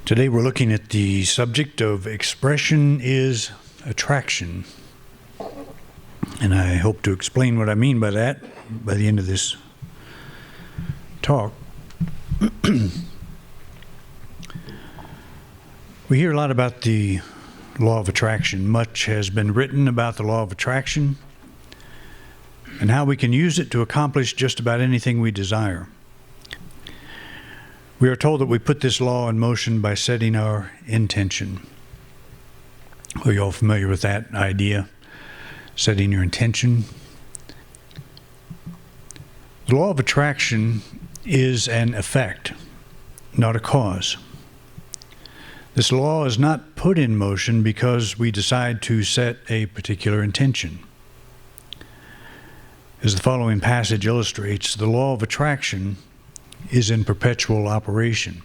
Today we're looking at the subject of expression is attraction. And I hope to explain what I mean by that by the end of this talk. We hear a lot about the law of attraction. Much has been written about the law of attraction and how we can use it to accomplish just about anything we desire. We are told that we put this law in motion by setting our intention. Are you all familiar with that idea? Setting your intention. The law of attraction is an effect, not a cause. This law is not put in motion because we decide to set a particular intention. As the following passage illustrates, the law of attraction is in perpetual operation.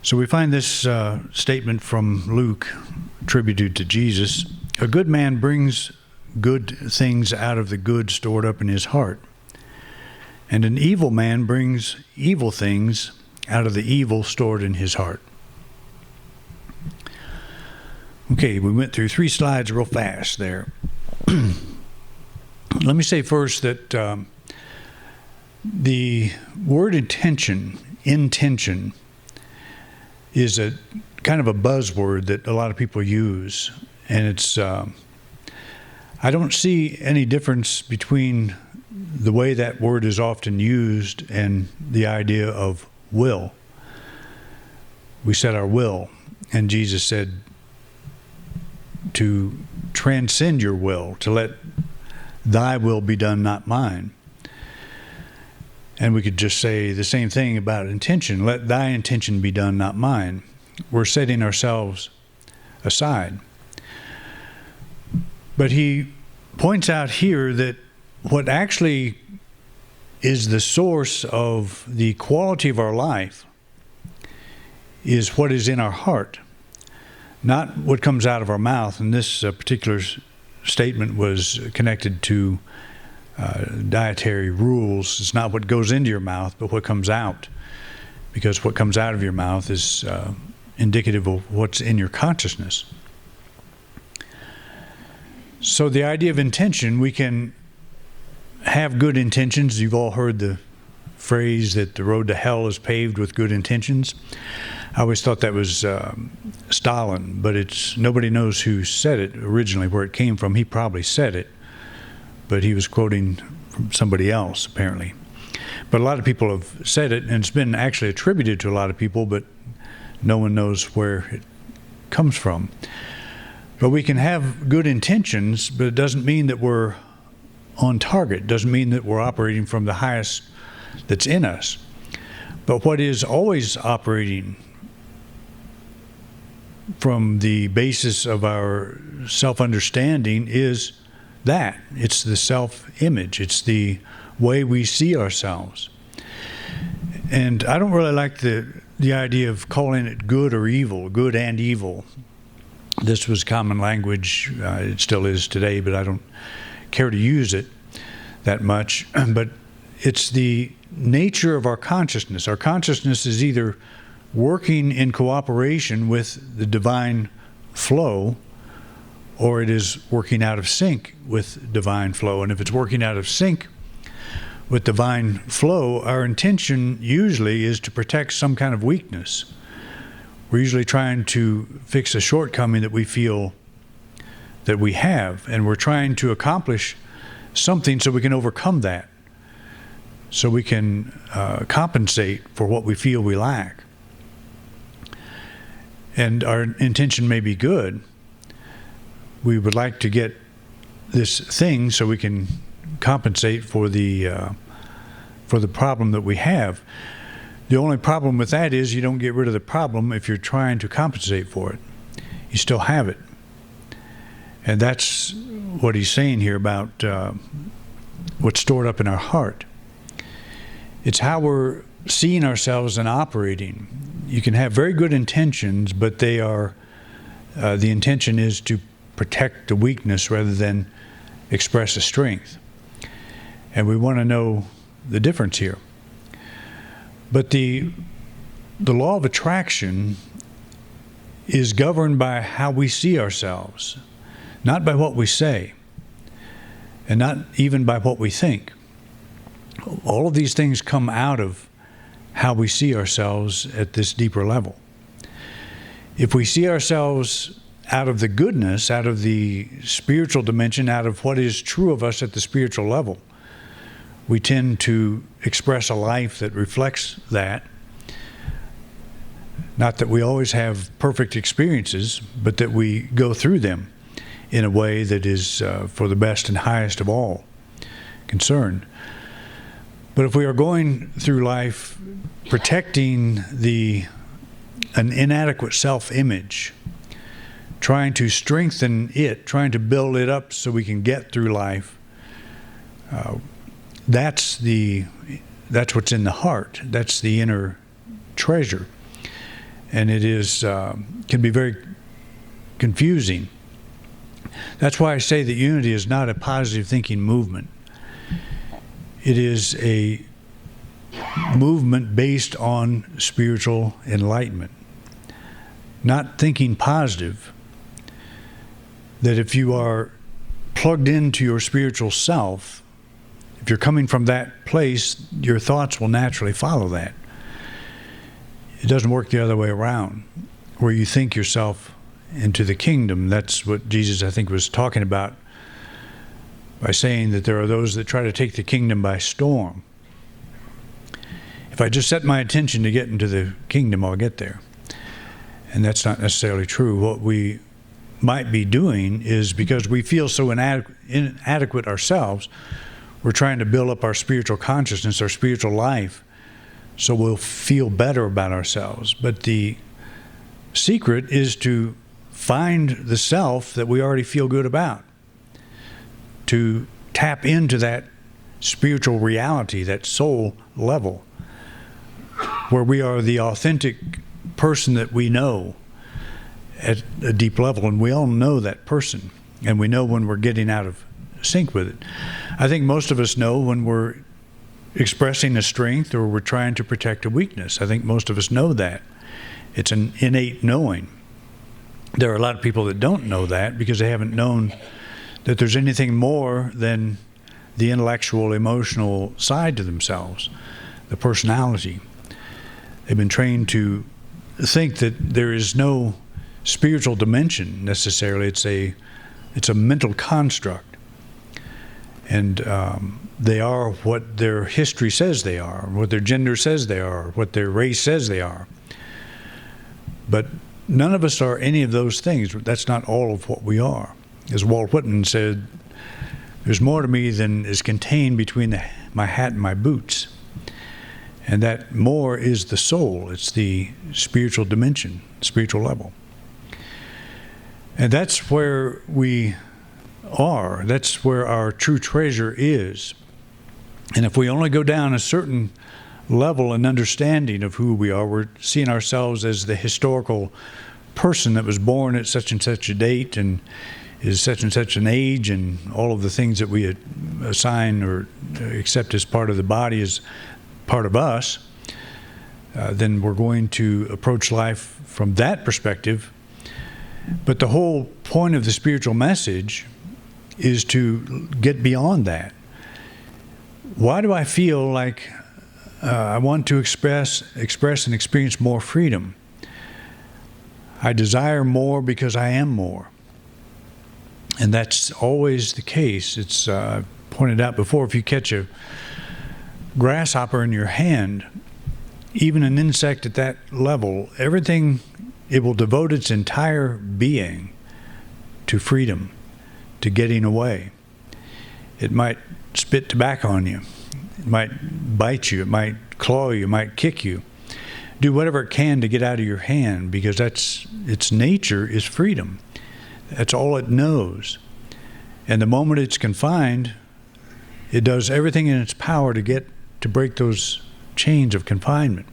So we find this statement from Luke attributed to Jesus. A good man brings good things out of the good stored up in his heart, and an evil man brings evil things out of the evil stored in his heart. Okay, we went through 3 slides real fast there. Let me say first that the word intention is a kind of a buzzword that a lot of people use, and it's I don't see any difference between the way that word is often used and the idea of will. We set our will, and Jesus said to transcend your will, to let thy will be done, not mine. And we could just say the same thing about intention. Let thy intention be done, not mine. We're setting ourselves aside. But he points out here that what actually is the source of the quality of our life is what is in our heart, not what comes out of our mouth. And this particular statement was connected to dietary rules. It's not what goes into your mouth, but what comes out, because what comes out of your mouth is indicative of what's in your consciousness. So the idea of intention, we can have good intentions. You've all heard the phrase that the road to hell is paved with good intentions. I always thought that was Stalin, but nobody knows who said it originally, where it came from. He probably said it, but he was quoting from somebody else, apparently. But a lot of people have said it, and it's been actually attributed to a lot of people, but no one knows where it comes from. But we can have good intentions, but it doesn't mean that we're on target. It doesn't mean that we're operating from the highest that's in us. But what is always operating from the basis of our self-understanding is that. It's the self-image. It's the way we see ourselves. And I don't really like the idea of calling it good or evil, good and evil. This was common language. It still is today, but I don't care to use it that much. But it's the nature of our consciousness. Our consciousness is either working in cooperation with the divine flow, or it is working out of sync with divine flow. And if it's working out of sync with divine flow, our intention usually is to protect some kind of weakness. We're usually trying to fix a shortcoming that we feel that we have, and we're trying to accomplish something so we can overcome that, so we can compensate for what we feel we lack. And our intention may be good. We would like to get this thing so we can compensate for the problem that we have. The only problem with that is you don't get rid of the problem if you're trying to compensate for it. You still have it. And that's what he's saying here about what's stored up in our heart. It's how we're seeing ourselves and operating. You can have very good intentions, but they are the intention is to protect the weakness rather than express a strength. And we want to know the difference here. But the the law of attraction is governed by how we see ourselves, not by what we say, and not even by what we think. All of these things come out of how we see ourselves at this deeper level. If we see ourselves out of the goodness, out of the spiritual dimension, out of what is true of us at the spiritual level, we tend to express a life that reflects that. Not that we always have perfect experiences, but that we go through them in a way that is for the best and highest of all concern. But if we are going through life protecting an inadequate self-image, trying to strengthen it, trying to build it up so we can get through life, that's what's in the heart. That's the inner treasure, and it is can be very confusing. That's why I say that unity is not a positive thinking movement. It is a movement based on spiritual enlightenment, not thinking positive. That if you are plugged into your spiritual self, if you're coming from that place, your thoughts will naturally follow that. It doesn't work the other way around, where you think yourself into the kingdom. That's what Jesus, I think, was talking about by saying that there are those that try to take the kingdom by storm. If I just set my attention to get into the kingdom, I'll get there. And that's not necessarily true. What we might be doing is, because we feel so inadequate ourselves, we're trying to build up our spiritual consciousness, our spiritual life, so we'll feel better about ourselves. But the secret is to find the self that we already feel good about, to tap into that spiritual reality, that soul level, where we are the authentic person that we know at a deep level, and we all know that person, and we know when we're getting out of sync with it. I think most of us know when we're expressing a strength or we're trying to protect a weakness. I think most of us know that. It's an innate knowing. There are a lot of people that don't know that because they haven't known that there's anything more than the intellectual, emotional side to themselves, the personality. They've been trained to think that there is no spiritual dimension necessarily. It's a mental construct, and they are what their history says they are, what their gender says they are, what their race says they are. But none of us are any of those things. That's not all of what we are. As Walt Whitman said, there's more to me than is contained between my hat and my boots. And that more is the soul. It's the spiritual dimension, spiritual level. And that's where we are. That's where our true treasure is. And if we only go down a certain level and understanding of who we are, we're seeing ourselves as the historical person that was born at such and such a date and is such and such an age, and all of the things that we assign or accept as part of the body as part of us, then we're going to approach life from that perspective. But the whole point of the spiritual message is to get beyond that. Why do I feel like I want to express and experience more freedom? I desire more because I am more. And that's always the case. It's pointed out before, if you catch a grasshopper in your hand, even an insect at that level, everything, it will devote its entire being to freedom, to getting away. It might spit tobacco on you. It might bite you. It might claw you. It might kick you. Do whatever it can to get out of your hand, because that's its nature is freedom. That's all it knows. And the moment it's confined, it does everything in its power to break those chains of confinement.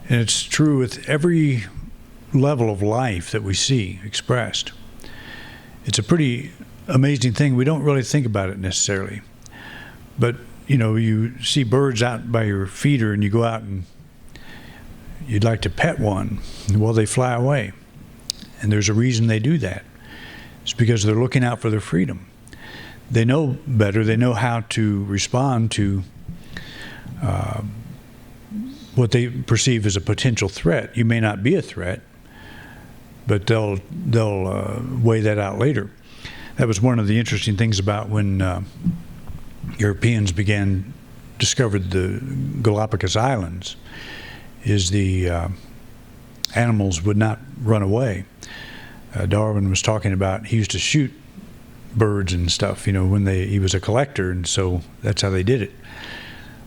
And it's true with every level of life that we see expressed. It's a pretty amazing thing. We don't really think about it necessarily. But, you see birds out by your feeder, and you go out and you'd like to pet one. Well, they fly away. And there's a reason they do that. It's because they're looking out for their freedom. They know better. They know how to respond to what they perceive as a potential threat. You may not be a threat, but they'll weigh that out later. That was one of the interesting things about when Europeans discovered the Galapagos Islands, is the animals would not run away. Darwin was talking about, he used to shoot birds and stuff, when he was a collector, and so that's how they did it.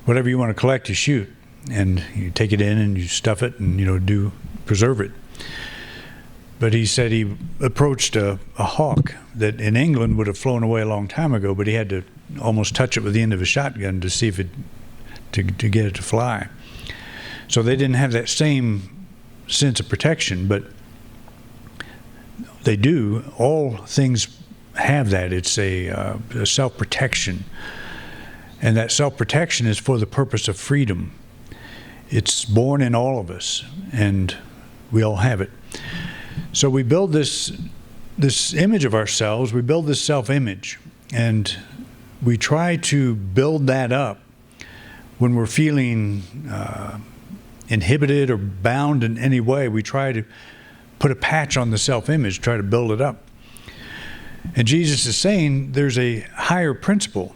Whatever you want to collect, you shoot, and you take it in and you stuff it and preserve it. But he said he approached a hawk that in England would have flown away a long time ago, but he had to almost touch it with the end of a shotgun to see if to get it to fly. So they didn't have that same sense of protection, but they do. All things have that. It's a self-protection. And that self-protection is for the purpose of freedom. It's born in all of us, and we all have it. So we build this image of ourselves, we build this self-image, and we try to build that up when we're feeling inhibited or bound in any way. We try to put a patch on the self-image, try to build it up. And Jesus is saying there's a higher principle.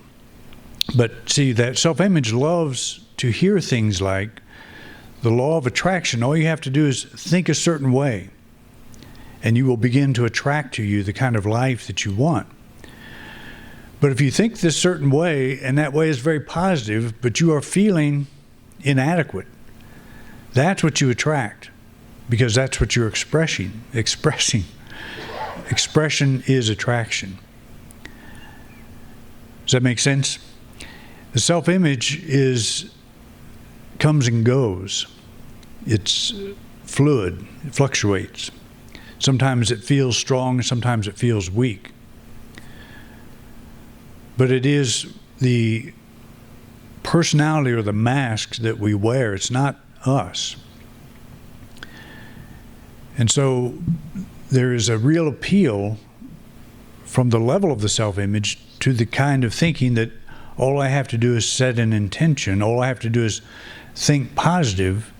But see, that self-image loves to hear things like the law of attraction. All you have to do is think a certain way, and you will begin to attract to you the kind of life that you want. But if you think this certain way, and that way is very positive, but you are feeling inadequate, that's what you attract, because that's what you're expressing. Expression is attraction. Does that make sense? The self-image comes and goes. It's fluid. It fluctuates. Sometimes it feels strong, sometimes it feels weak. But it is the personality or the mask that we wear. It's not us. And so there is a real appeal from the level of the self-image to the kind of thinking that all I have to do is set an intention. All I have to do is think positive,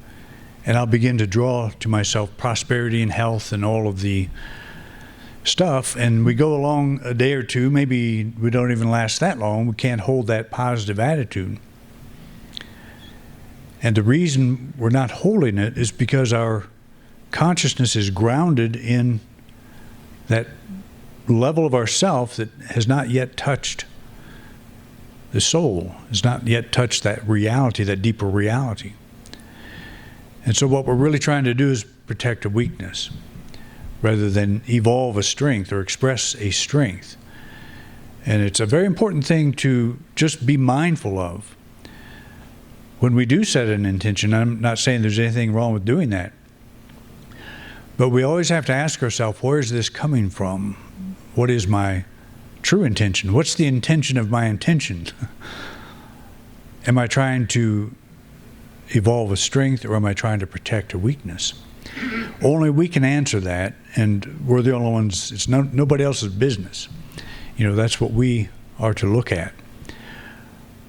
and I'll begin to draw to myself prosperity and health and all of the stuff. And we go along a day or two, maybe we don't even last that long. We can't hold that positive attitude. And the reason we're not holding it is because our consciousness is grounded in that level of ourself that has not yet touched the soul, has not yet touched that reality, that deeper reality. And so what we're really trying to do is protect a weakness rather than evolve a strength or express a strength. And it's a very important thing to just be mindful of. When we do set an intention, I'm not saying there's anything wrong with doing that, but we always have to ask ourselves, where is this coming from? What is my true intention? What's the intention of my intention? Am I trying to evolve a strength, or am I trying to protect a weakness? Only we can answer that, and we're the only ones. It's nobody else's business. That's what we are to look at.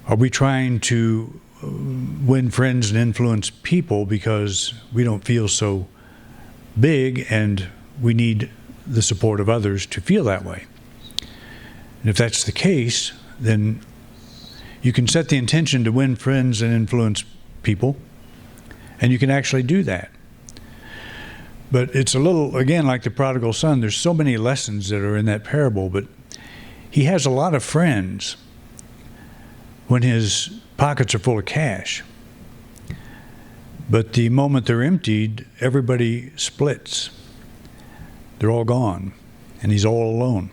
Are we trying to win friends and influence people because we don't feel so big and we need the support of others to feel that way? And if that's the case, then you can set the intention to win friends and influence people, and you can actually do that. But it's a little, again, like the prodigal son. There's so many lessons that are in that parable, but he has a lot of friends when his pockets are full of cash. But the moment they're emptied, everybody splits. They're all gone, and he's all alone.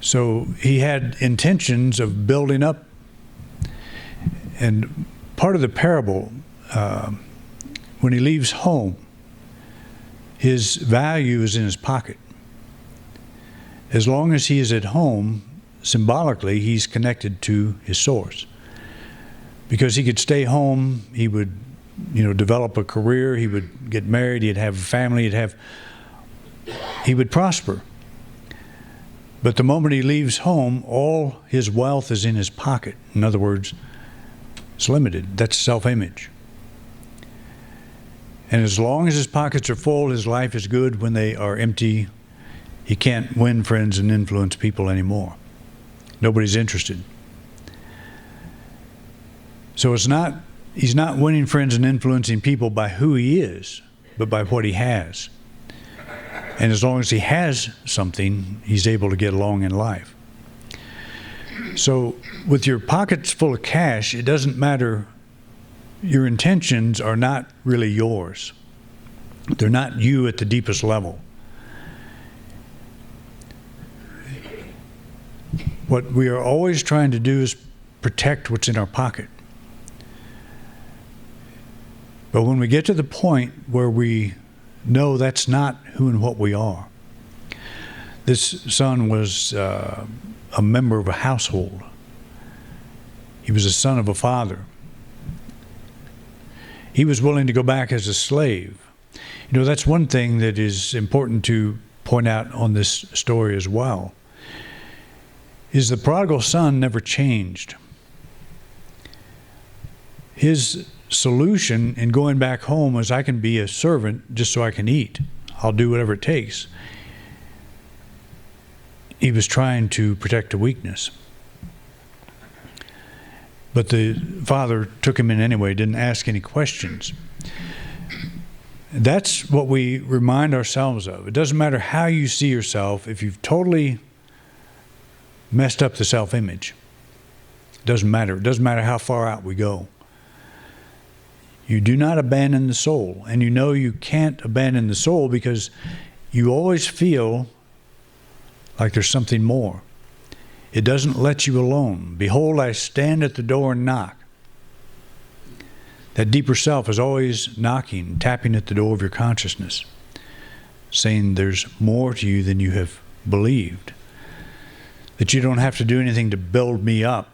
So he had intentions of building up. And part of the parable, when he leaves home, his value is in his pocket. As long as he is at home, symbolically, he's connected to his source. Because he could stay home, he would develop a career. He would get married. He'd have a family. He would prosper. But the moment he leaves home, all his wealth is in his pocket. In other words, it's limited. That's self-image. And as long as his pockets are full, his life is good. When they are empty, he can't win friends and influence people anymore. Nobody's interested. So he's not winning friends and influencing people by who he is, but by what he has. And as long as he has something, he's able to get along in life. So with your pockets full of cash, it doesn't matter. Your intentions are not really yours. They're not you at the deepest level. What we are always trying to do is protect what's in our pocket. But when we get to the point where we know that's not who and what we are. This son was a member of a household. He was a son of a father. He was willing to go back as a slave. That's one thing that is important to point out on this story as well, is the prodigal son never changed. His solution in going back home was, I can be a servant just so I can eat. I'll do whatever it takes. He was trying to protect a weakness. But the father took him in anyway, didn't ask any questions. That's what we remind ourselves of. It doesn't matter how you see yourself. If you've totally messed up the self-image, it doesn't matter. It doesn't matter how far out we go. You do not abandon the soul. And you can't abandon the soul because you always feel like there's something more. It doesn't let you alone. Behold, I stand at the door and knock. That deeper self is always knocking, tapping at the door of your consciousness, saying there's more to you than you have believed. That you don't have to do anything to build me up.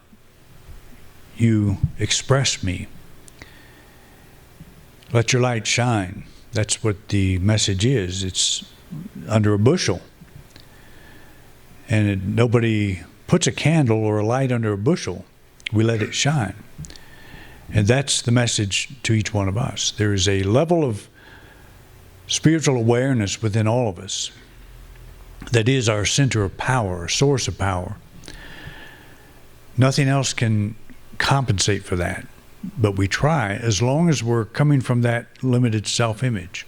You express me. Let your light shine. That's what the message is. It's under a bushel. And nobody puts a candle or a light under a bushel. We let it shine. And that's the message to each one of us. There is a level of spiritual awareness within all of us that is our center of power, our source of power. Nothing else can compensate for that. But we try, as long as we're coming from that limited self-image.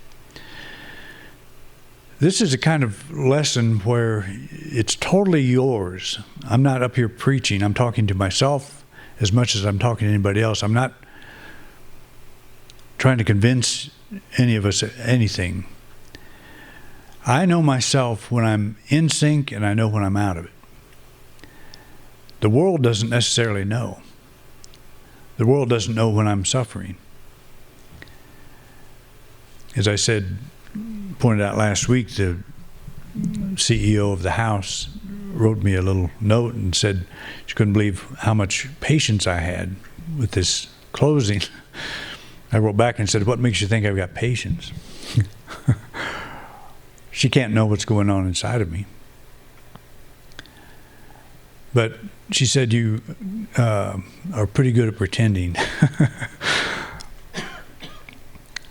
This is a kind of lesson where it's totally yours. I'm not up here preaching. I'm talking to myself as much as I'm talking to anybody else. I'm not trying to convince any of us anything. I know myself when I'm in sync, and I know when I'm out of it. The world doesn't necessarily know. The world doesn't know when I'm suffering. As I said, pointed out last week, the CEO of the house wrote me a little note and said she couldn't believe how much patience I had with this closing. I wrote back and said, what makes you think I've got patience? She can't know what's going on inside of me. But she said, you are pretty good at pretending.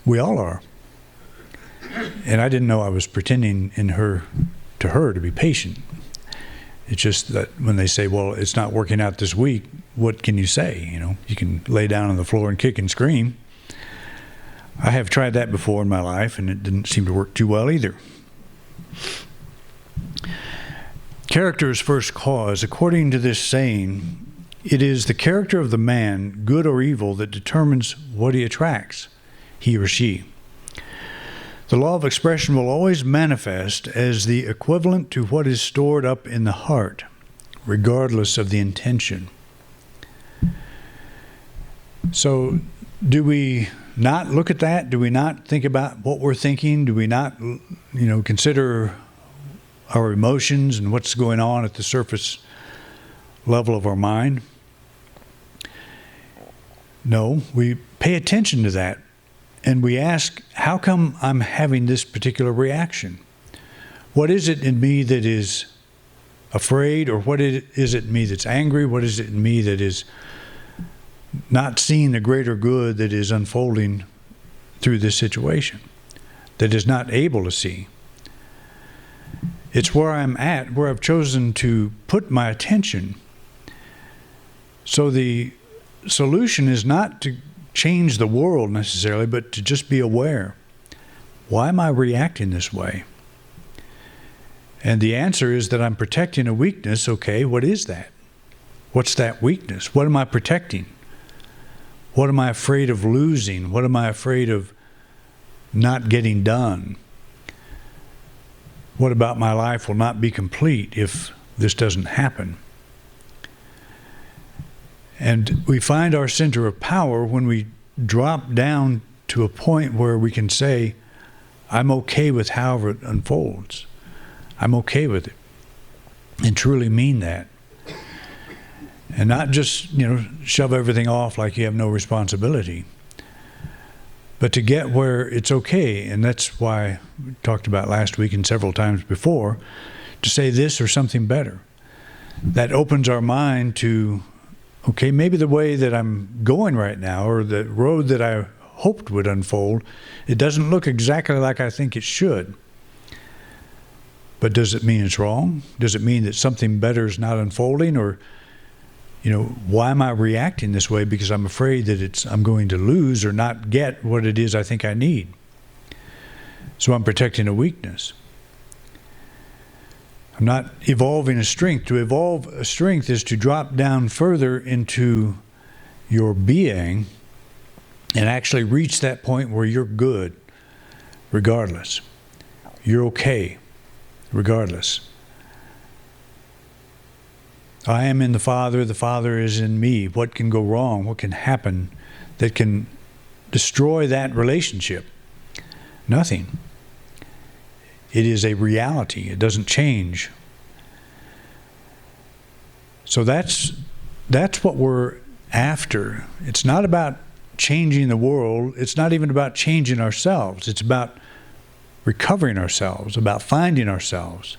We all are. And I didn't know I was pretending to her to be patient. It's just that when they say, well, it's not working out this week, what can you say? You can lay down on the floor and kick and scream. I have tried that before in my life, and it didn't seem to work too well either. Character is first cause. According to this saying, it is the character of the man, good or evil, that determines what he attracts, he or she. The law of expression will always manifest as the equivalent to what is stored up in the heart, regardless of the intention. So, do we not look at that? Do we not think about what we're thinking? Do we not, consider our emotions and what's going on at the surface level of our mind? No, we pay attention to that And we ask, how come I'm having this particular reaction? What is it in me that is afraid, or what is it in me that's angry? What is it in me that is not seeing the greater good that is unfolding through this situation, that is not able to see? It's where I'm at, where I've chosen to put my attention. So the solution is not to change the world necessarily, but to just be aware. Why am I reacting this way? And the answer is that I'm protecting a weakness. Okay, what is that? What's that weakness? What am I protecting? What am I afraid of losing? What am I afraid of not getting done? What about my life will not be complete if this doesn't happen? And we find our center of power when we drop down to a point where we can say, I'm okay with however it unfolds. I'm okay with it. And truly mean that. And not just, shove everything off like you have no responsibility. But to get where it's okay, and that's why we talked about last week and several times before, to say this or something better. That opens our mind to, okay, maybe the way that I'm going right now, or the road that I hoped would unfold, it doesn't look exactly like I think it should. But does it mean it's wrong? Does it mean that something better is not unfolding? Or, why am I reacting this way? Because I'm afraid that I'm going to lose or not get what it is I think I need. So I'm protecting a weakness. I'm not evolving a strength. To evolve a strength is to drop down further into your being and actually reach that point where you're good regardless. You're okay regardless. I am in the Father is in me. What can go wrong? What can happen that can destroy that relationship? Nothing. It is a reality. It doesn't change. So that's what we're after. It's not about changing the world. It's not even about changing ourselves. It's about recovering ourselves, about finding ourselves,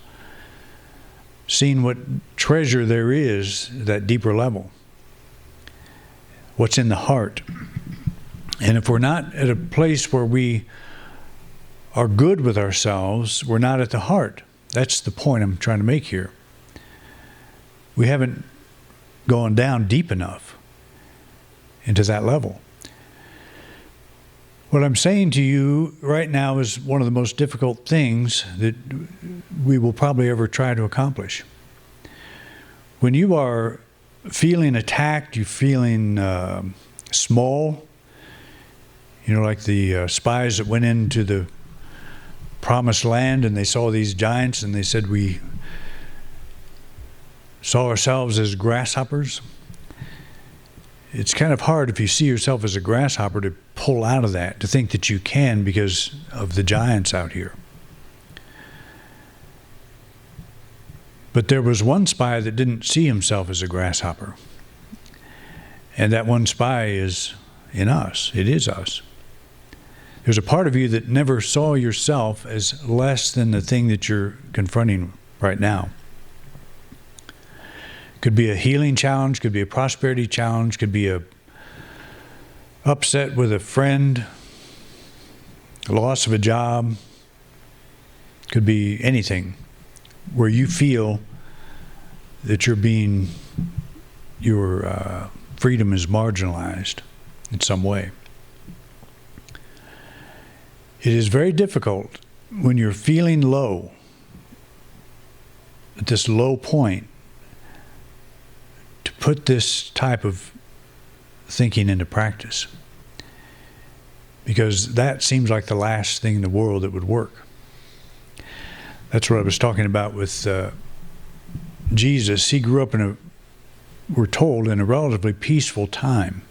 seeing what treasure there is at that deeper level, what's in the heart. And if we're not at a place where we are good with ourselves, we're not at the heart. That's the point I'm trying to make here. We haven't gone down deep enough into that level. What I'm saying to you right now is one of the most difficult things that we will probably ever try to accomplish. When you are feeling attacked, you're feeling small, like the spies that went into the promised land and they saw these giants and they said, we saw ourselves as grasshoppers. It's kind of hard if you see yourself as a grasshopper to pull out of that, to think that you can because of the giants out here. But there was one spy that didn't see himself as a grasshopper. And that one spy is in us. It is us. There's a part of you that never saw yourself as less than the thing that you're confronting right now. Could be a healing challenge, could be a prosperity challenge, could be a upset with a friend, a loss of a job, could be anything where you feel that your freedom is marginalized in some way. It is very difficult when you're feeling low, at this low point, to put this type of thinking into practice. Because that seems like the last thing in the world that would work. That's what I was talking about with Jesus. He grew up we're told, in a relatively peaceful time.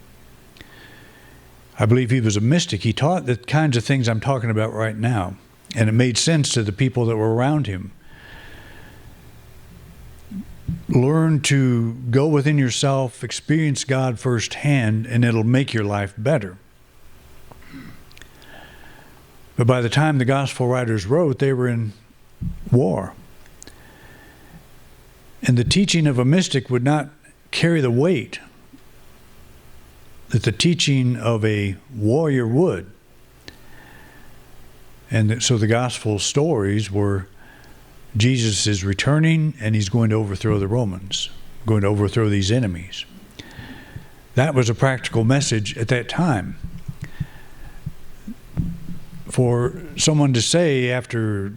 I believe he was a mystic. He taught the kinds of things I'm talking about right now. And it made sense to the people that were around him. Learn to go within yourself, experience God firsthand, and it'll make your life better. But by the time the gospel writers wrote, they were in war. And the teaching of a mystic would not carry the weight that the teaching of a warrior would. And so the gospel stories were Jesus is returning and he's going to overthrow the Romans, going to overthrow these enemies. That was a practical message at that time. For someone to say after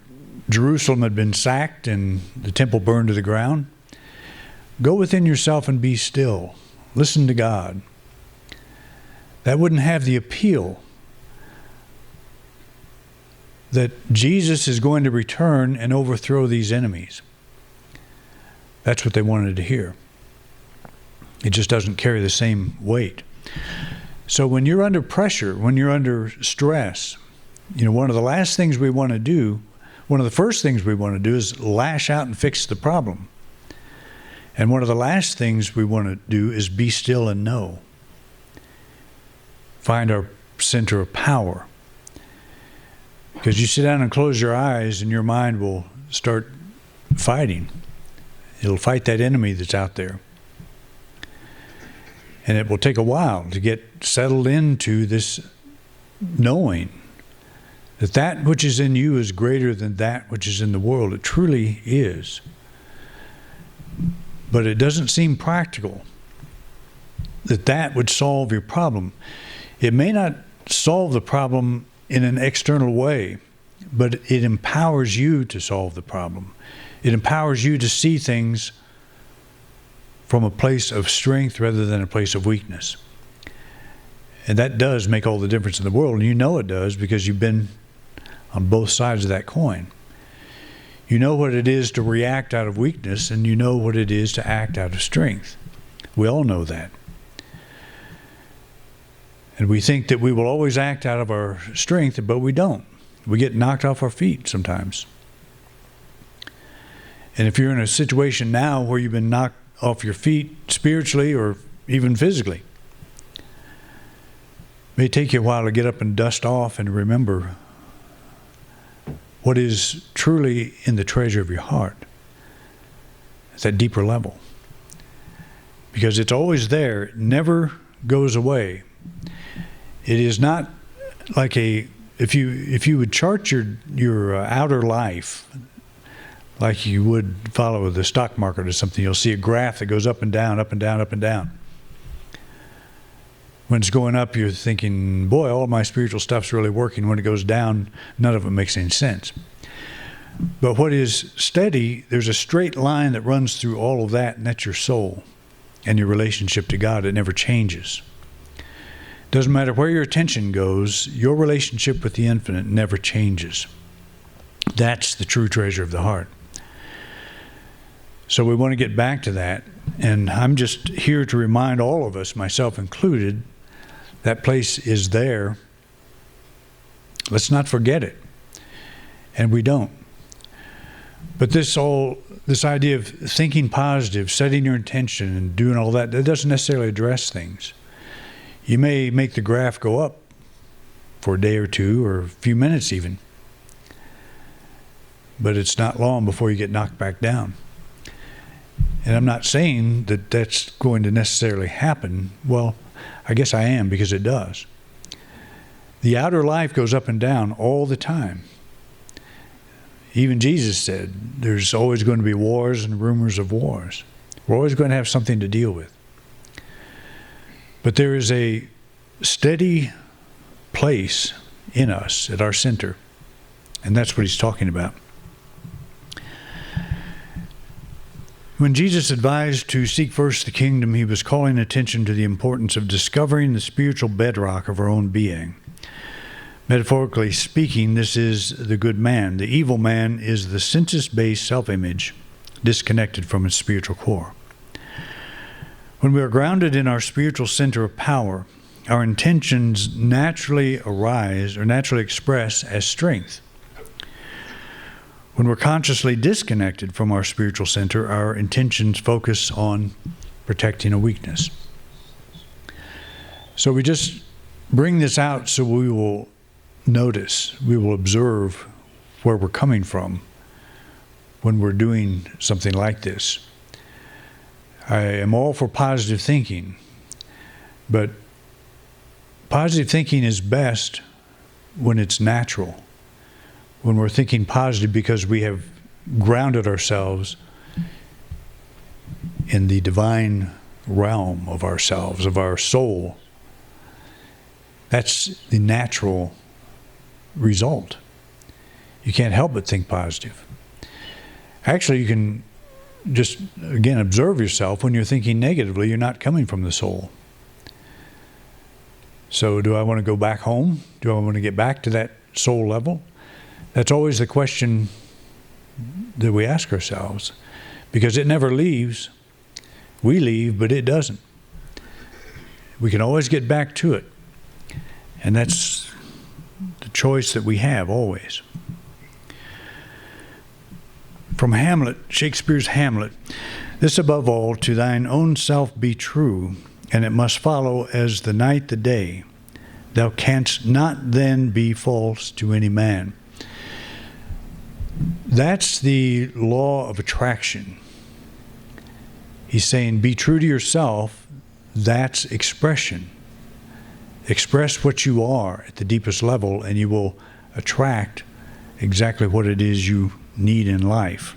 Jerusalem had been sacked and the temple burned to the ground, go within yourself and be still. Listen to God. That wouldn't have the appeal that Jesus is going to return and overthrow these enemies. That's what they wanted to hear. It just doesn't carry the same weight. So when you're under pressure, when you're under stress, one of the last things we want to do, one of the first things we want to do is lash out and fix the problem. And one of the last things we want to do is be still and know. Find our center of power. Because you sit down and close your eyes and your mind will start fighting. It'll fight that enemy that's out there. And it will take a while to get settled into this knowing that that which is in you is greater than that which is in the world. It truly is. But it doesn't seem practical that that would solve your problem. It may not solve the problem in an external way, but it empowers you to solve the problem. It empowers you to see things from a place of strength rather than a place of weakness. And that does make all the difference in the world. And you know it does because you've been on both sides of that coin. You know what it is to react out of weakness, and you know what it is to act out of strength. We all know that. And we think that we will always act out of our strength, but we don't. We get knocked off our feet sometimes. And if you're in a situation now where you've been knocked off your feet spiritually or even physically, it may take you a while to get up and dust off and remember what is truly in the treasure of your heart. It's that deeper level. Because it's always there. It never goes away. It is not like if you would chart your outer life like you would follow the stock market or something, you'll see a graph that goes up and down, up and down, up and down. When it's going up, you're thinking, boy, all my spiritual stuff's really working. When it goes down, none of it makes any sense. But what is steady, there's a straight line that runs through all of that, and that's your soul and your relationship to God. It never changes. Doesn't matter where your attention goes, your relationship with the infinite never changes. That's the true treasure of the heart. So we want to get back to that. And I'm just here to remind all of us, myself included, that place is there. Let's not forget it. And we don't. But this idea of thinking positive, setting your intention and doing all that doesn't necessarily address things. You may make the graph go up for a day or two or a few minutes even. But it's not long before you get knocked back down. And I'm not saying that that's going to necessarily happen. Well, I guess I am, because it does. The outer life goes up and down all the time. Even Jesus said there's always going to be wars and rumors of wars. We're always going to have something to deal with. But there is a steady place in us at our center. And that's what he's talking about. When Jesus advised to seek first the kingdom, he was calling attention to the importance of discovering the spiritual bedrock of our own being. Metaphorically speaking, this is the good man. The evil man is the senses-based self-image, disconnected from its spiritual core. When we are grounded in our spiritual center of power, our intentions naturally arise or naturally express as strength. When we're consciously disconnected from our spiritual center, our intentions focus on protecting a weakness. So we just bring this out so we will notice, we will observe where we're coming from when we're doing something like this. I am all for positive thinking, but positive thinking is best when it's natural, when we're thinking positive because we have grounded ourselves in the divine realm of ourselves, of our soul. That's the natural result. You can't help but think positive. Actually, you can just, again, observe yourself. When you're thinking negatively, you're not coming from the soul. So do I want to go back home? Do I want to get back to that soul level? That's always the question that we ask ourselves, because it never leaves. We leave, but it doesn't. We can always get back to it. And that's the choice that we have always. From Hamlet, Shakespeare's Hamlet, "This above all, to thine own self be true, and it must follow as the night the day. Thou canst not then be false to any man." That's the law of attraction. He's saying, be true to yourself. That's expression. Express what you are at the deepest level, and you will attract exactly what it is you need in life.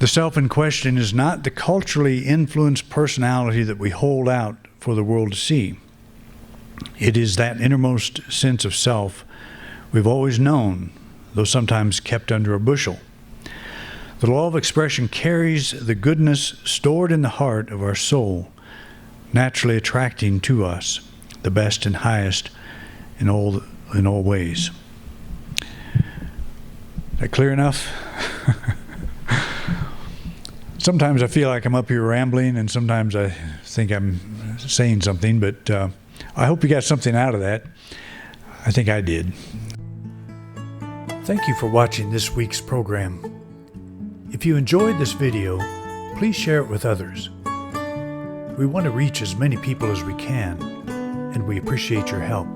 The self in question is not the culturally influenced personality that we hold out for the world to see. It is that innermost sense of self we've always known, though sometimes kept under a bushel. The law of expression carries the goodness stored in the heart of our soul, naturally attracting to us the best and highest in all ways. Is that clear enough? Sometimes I feel like I'm up here rambling, and sometimes I think I'm saying something, but I hope you got something out of that. I think I did. Thank you for watching this week's program. If you enjoyed this video, please share it with others. We want to reach as many people as we can, and we appreciate your help.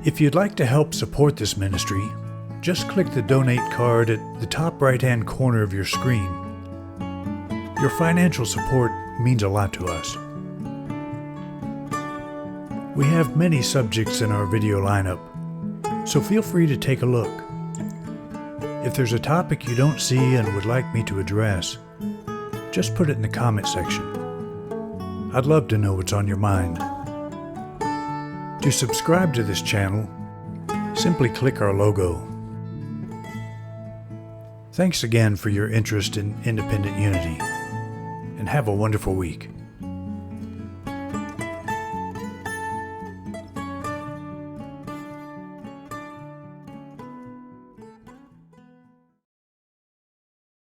If you'd like to help support this ministry, just click the donate card at the top right-hand corner of your screen. Your financial support means a lot to us. We have many subjects in our video lineup, so feel free to take a look. If there's a topic you don't see and would like me to address, just put it in the comment section. I'd love to know what's on your mind. To subscribe to this channel, simply click our logo. Thanks again for your interest in Independent Unity, and have a wonderful week.